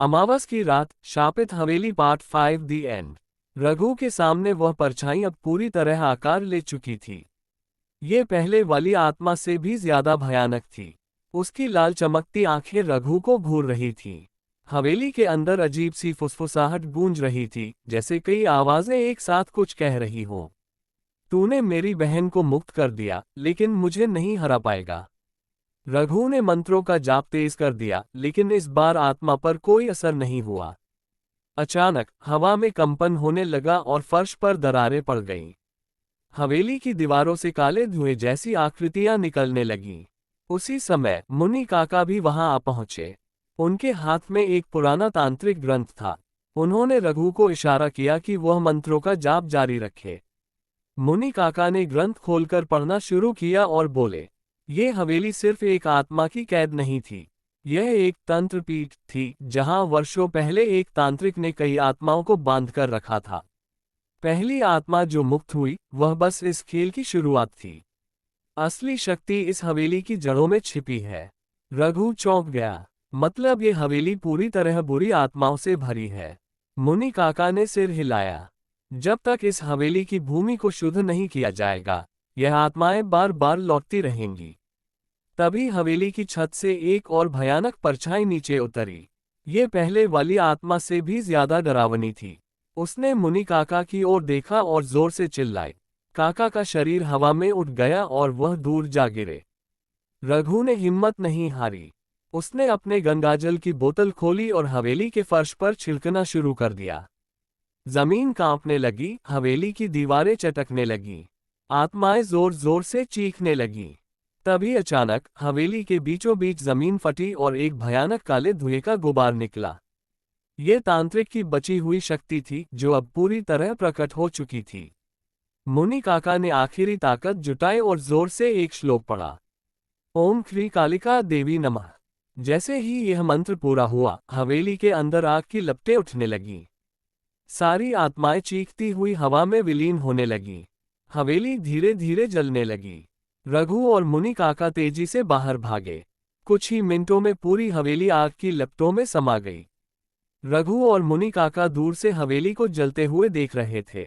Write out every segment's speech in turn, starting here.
अमावस की रात, शापित हवेली part 5 the and. Raghu के सामने वह परछाई अब पूरी तरह आकार ले चुकी थी। ये पहले वाली आत्मा से भी ज्यादा भयानक थी। उसकी लाल चमकती आंखें रघु को घूर रही थीं। हवेली के अंदर अजीब सी फुसफुसाहट गूंज रही थी, जैसे कई आवाजें एक साथ कुछ कह रही हों। तूने मेरी बहन को मुक्त कर दिया, लेकिन मुझे नहीं हरा पाएगा। रघु ने मंत्रों का जाप तेज कर दिया, लेकिन इस बार आत्मा पर कोई असर नहीं हुआ। अचानक हवा में कंपन होने लगा और फर्श पर दरारें पड़ गईं। हवेली की दीवारों से काले धुएं जैसी आकृतियां निकलने लगीं। उसी समय मुनि काका भी वहां आ पहुंचे। उनके हाथ में एक पुराना तांत्रिक ग्रंथ था। उन्होंने रघु को इशारा किया कि वह मंत्रों का जाप जारी रखे। मुनि काका ने ग्रंथ खोलकर पढ़ना शुरू किया और बोले, ये हवेली सिर्फ एक आत्मा की कैद नहीं थी। यह एक तंत्र पीठ थी, जहां वर्षों पहले एक तांत्रिक ने कई आत्माओं को बांधकर रखा था। पहली आत्मा जो मुक्त हुई, वह बस इस खेल की शुरुआत थी। असली शक्ति इस हवेली की जड़ों में छिपी है। रघु चौंक गया। मतलब ये हवेली पूरी तरह बुरी आत्माओं से भरी है। मुनि काका ने सिर हिलाया। जब तक इस हवेली की भूमि को शुद्ध नहीं किया जाएगा, यह आत्माएं बार बार लौटती रहेंगी। तभी हवेली की छत से एक और भयानक परछाई नीचे उतरी। ये पहले वाली आत्मा से भी ज्यादा डरावनी थी। उसने मुनि काका की ओर देखा और जोर से चिल्लाई। काका का शरीर हवा में उठ गया और वह दूर जा गिरे। रघु ने हिम्मत नहीं हारी। उसने अपने गंगाजल की बोतल खोली और हवेली के फर्श पर छिड़कना शुरू कर दिया। जमीन कांपने लगी, हवेली की दीवारें चटकने लगीं। आत्माएं जोर जोर से चीखने लगीं। तभी अचानक हवेली के बीचों बीच जमीन फटी और एक भयानक काले धुएं का गुबार निकला। ये तांत्रिक की बची हुई शक्ति थी, जो अब पूरी तरह प्रकट हो चुकी थी। मुनि काका ने आखिरी ताकत जुटाई और जोर से एक श्लोक पढ़ा। ओम ह्रीं कालिका देवी नमः। जैसे ही यह मंत्र पूरा हुआ, हवेली के अंदर आग की लपटें उठने लगीं। सारी आत्माएं चीखती हुई हवा में विलीन होने लगीं। हवेली धीरे धीरे जलने लगी। रघु और मुनि काका तेजी से बाहर भागे। कुछ ही मिनटों में पूरी हवेली आग की लपटों में समा गई। रघु और मुनि काका दूर से हवेली को जलते हुए देख रहे थे।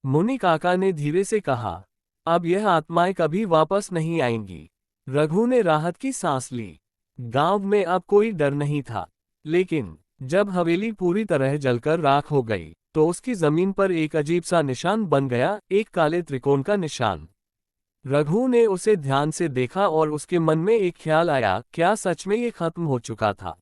मुनि काका ने धीरे से कहा, अब यह आत्माएं कभी वापस नहीं आएंगी। रघु ने राहत की सांस ली। गांव में अब कोई डर नहीं था। लेकिन जब हवेली पूरी तरह जलकर राख हो गई, तो उसकी जमीन पर एक अजीब सा निशान बन गया, एक काले त्रिकोण का निशान। रघु ने उसे ध्यान से देखा और उसके मन में एक ख्याल आया, क्या सच में ये खत्म हो चुका था?